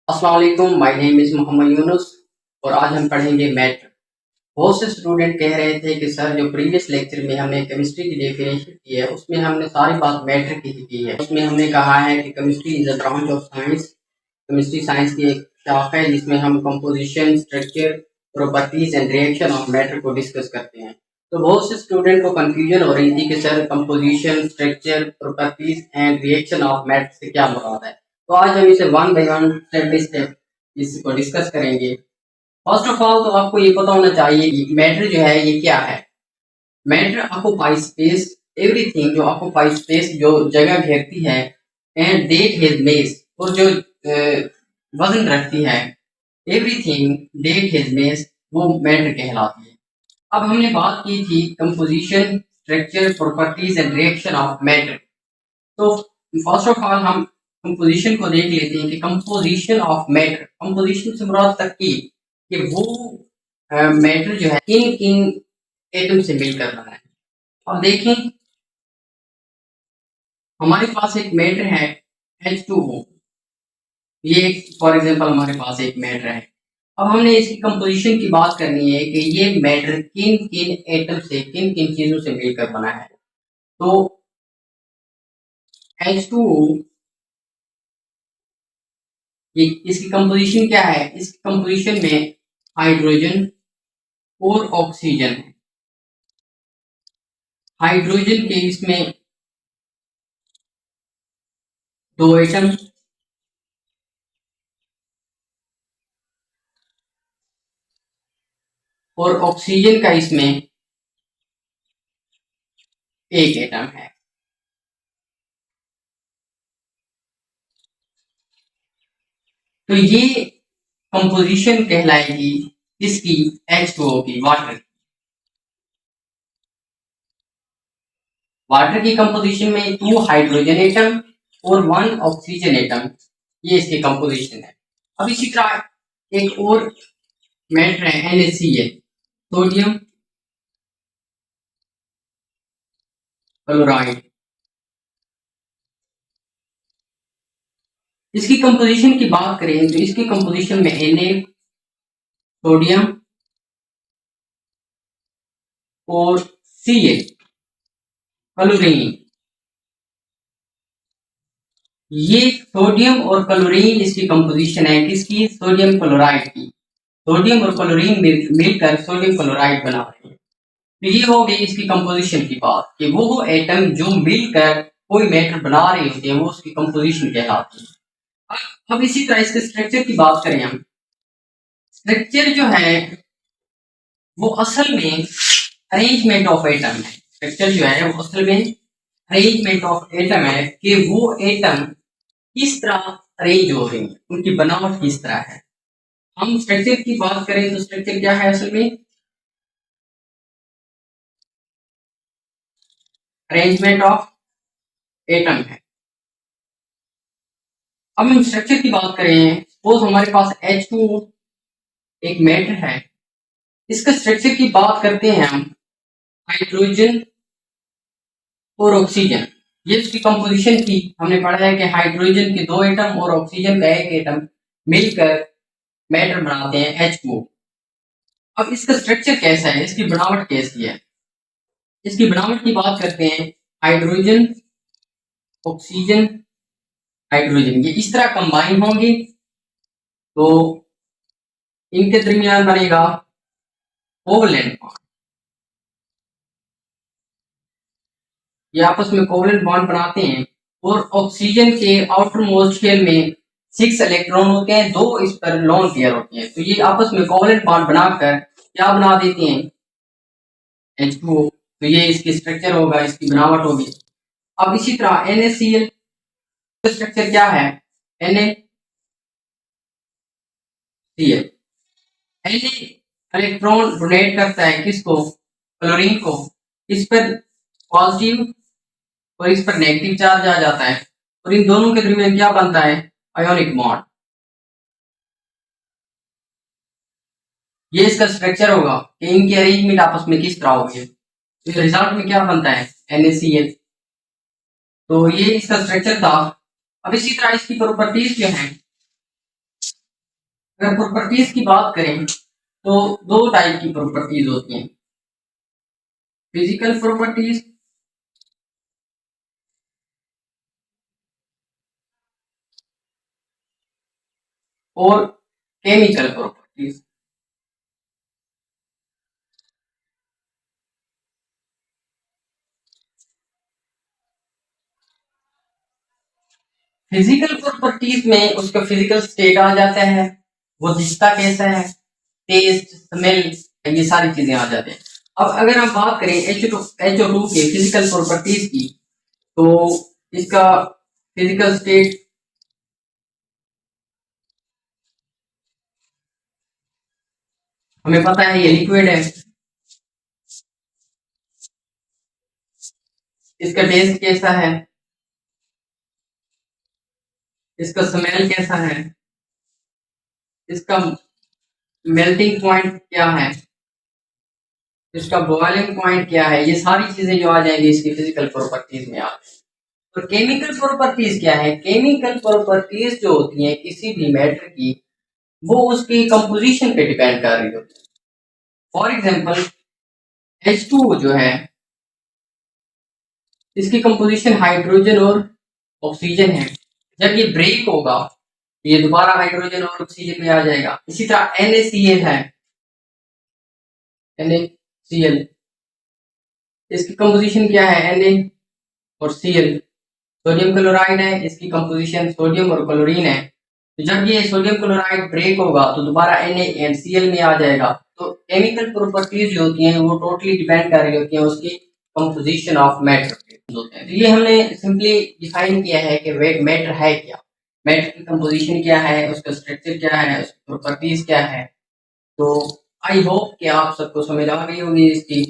अस्सलाम वालेकुम, my name is Mohammad Yunus और आज हम पढ़ेंगे मैटर। बहुत से स्टूडेंट कह रहे थे कि सर जो प्रीवियस लेक्चर में हमने केमिस्ट्री की डेफिनेशन की है उसमें हमने सारी बात मैटर की ही की है। उसमें हमने कहा है कि chemistry is a branch of science. Chemistry science की एक शाख है जिसमें हम composition, structure, properties and reaction of matter को डिस्कस करते हैं। तो बहुत से स्टूडेंट को कंफ्यूजन हो रही थी कि sir composition, structure, properties and reaction of matter से क्या मुराद है। तो आज हम इसे one by one, step by step इसको डिस्कस करेंगे। फर्स्ट ऑफ ऑल तो आपको ये पता होना चाहिए कि मैटर जो है ये क्या है। मैटर ऑक्युपाई स्पेस, एवरीथिंग जो ऑक्युपाई स्पेस, जो जगह घेरती है, एंड डेट हिज मेस, और जो वजन रखती है, एवरीथिंग डेट हिज मेस, वो मैटर कहलाती है। अब हमने बात की थी composition, structure, properties and reaction of matter. तो फर्स्ट ऑफ ऑल हम कंपोजिशन को देख लेते हैं कि कंपोजिशन ऑफ मैटर, कंपोजिशन से मुराद तरकीब, कि वो मैटर जो है किन किन एटम से मिलकर बना है। अब देखें, हमारे पास एक मैटर है H2O। ये फॉर एग्जांपल हमारे पास एक मैटर है। अब हमने इसकी कंपोजिशन की बात करनी है कि ये मैटर किन किन एटम से, किन किन चीजों से मिलकर बना है। तो H2O, ये इसकी कंपोजिशन क्या है? इसकी कंपोजिशन में हाइड्रोजन और ऑक्सीजन है। हाइड्रोजन के इसमें दो एटम और ऑक्सीजन का इसमें एक एटम है। तो ये कंपोजिशन कहलाएगी इसकी H2O की, वाटर। वाटर की कंपोजिशन में 2 हाइड्रोजन एटम और 1 ऑक्सीजन एटम, ये इसकी कंपोजिशन है। अब इसी तरह एक और मैटर है NaCl, सोडियम क्लोराइड। इसकी कंपोजिशन की बात करें तो इसकी कंपोजिशन में Na, सोडियम और Cl, क्लोरीन। ये सोडियम और क्लोरीन इसकी कंपोजिशन है किसकी? सोडियम क्लोराइड की। सोडियम और क्लोरीन मिलकर सोडियम क्लोराइड बना रहे हैं। तो ये हो गई इसकी कंपोजिशन की बात, कि वो एटम जो मिलकर कोई मैटर बना रहे होते हैं वो उसकी कंपोजिशन कहलाती है। अब इसी तरह इसके स्ट्रक्चर की बात करें हम। स्ट्रक्चर जो है वो असल में अरेंजमेंट ऑफ एटम है। स्ट्रक्चर जो है वो असल में अरेंजमेंट ऑफ एटम है, कि वो एटम किस तरह अरेंज हो रही है, उनकी बनावट किस तरह है। हम स्ट्रक्चर की बात करें तो स्ट्रक्चर क्या है? असल में अरेंजमेंट ऑफ एटम है। अब हम स्ट्रक्चर की बात करें, सपोज हमारे पास H2 एक मैटर है। इसका स्ट्रक्चर की बात करते हैं हम, हाइड्रोजन और ऑक्सीजन, ये उसकी कंपोजिशन थी। हमने पढ़ा है कि हाइड्रोजन के 2 एटम और ऑक्सीजन का एक एटम मिलकर मैटर बनाते हैं H2O। अब इसका स्ट्रक्चर कैसा है, इसकी बनावट कैसी है? इसकी बनावट की बात करते हैं, हाइड्रोजन, ऑक्सीजन, हाइड्रोजन, ये इस तरह कंबाइन होंगे तो इनके दरमियान बनेगा कोवलेंट बॉन्ड। ये आपस में कोवलेंट बॉन्ड बनाते हैं। और ऑक्सीजन के आउटर मोस्ट शेल में 6 इलेक्ट्रॉन होते हैं, 2 इस पर लोन पेयर होते हैं। तो ये आपस में कोवलेंट बॉन्ड बनाकर क्या बना देते हैं? H2O। तो ये इसकी स्ट्रक्चर होगा, इसकी बनावट होगी। अब इसी तरह NaCl स्ट्रक्चर क्या है? NaCl, Na इलेक्ट्रॉन डोनेट करता है किसको? क्लोरीन को। इस पर पॉजिटिव और इस पर नेगेटिव चार्ज आ जाता है, और इन दोनों के दरमियान क्या बनता है? Ionic bond. ये इसका स्ट्रक्चर होगा कि इनकी अरेंजमेंट आपस में किस तरह होगी। तो रिजल्ट में क्या बनता है? NaCl। तो ये इसका स्ट्रक्चर था। अब इसी तरह इसकी प्रॉपर्टीज जो है, अगर प्रॉपर्टीज की बात करें तो दो टाइप की प्रॉपर्टीज होती हैं, फिजिकल प्रॉपर्टीज और केमिकल प्रॉपर्टीज। फिजिकल प्रॉपर्टीज में उसका फिजिकल स्टेट आ जाता है, वो दिखता कैसा है, टेस्ट, स्मेल, ये सारी चीजें आ जाते हैं। अब अगर हम बात करें HO2 के फिजिकल प्रॉपर्टीज की, तो इसका फिजिकल स्टेट हमें पता है, ये लिक्विड है। इसका टेस्ट कैसा है, इसका स्मेल कैसा है, इसका मेल्टिंग पॉइंट क्या है, इसका बॉइलिंग पॉइंट क्या है, ये सारी चीजें जो आ जाएंगी इसकी फिजिकल प्रॉपर्टीज में आ जाएंगी। और केमिकल प्रॉपर्टीज क्या है, केमिकल प्रॉपर्टीज जो होती हैं किसी भी मैटर की, वो उसकी कंपोजिशन पे डिपेंड कर रही होती है। फॉर एग्जांपल H2 जो है, इसकी कंपोजिशन हाइड्रोजन और ऑक्सीजन है। जब ये ब्रेक होगा ये दोबारा हाइड्रोजन और ऑक्सीजन में आ जाएगा। इसी तरह NaCl है, NaCl, इसकी कंपोजिशन क्या है, Na और Cl। सोडियम क्लोराइड है, इसकी कंपोजिशन सोडियम और क्लोरीन है। तो जब ये सोडियम क्लोराइड ब्रेक होगा तो दोबारा NaCl में आ जाएगा। तो केमिकल प्रॉपर्टीज जो होती हैं वो टोटली डिपेंड कर रही होती हैं उसकी कंपोजिशन ऑफ मैटर होते हैं। तो ये हमने सिंपली डिफाइन किया है कि मैटर है क्या, मैटर की कंपोजिशन क्या है, उसका स्ट्रक्चर क्या है, उसकी प्रॉपर्टीज क्या है। तो आई होप कि आप सबको समझ आ गई होगी इसकी।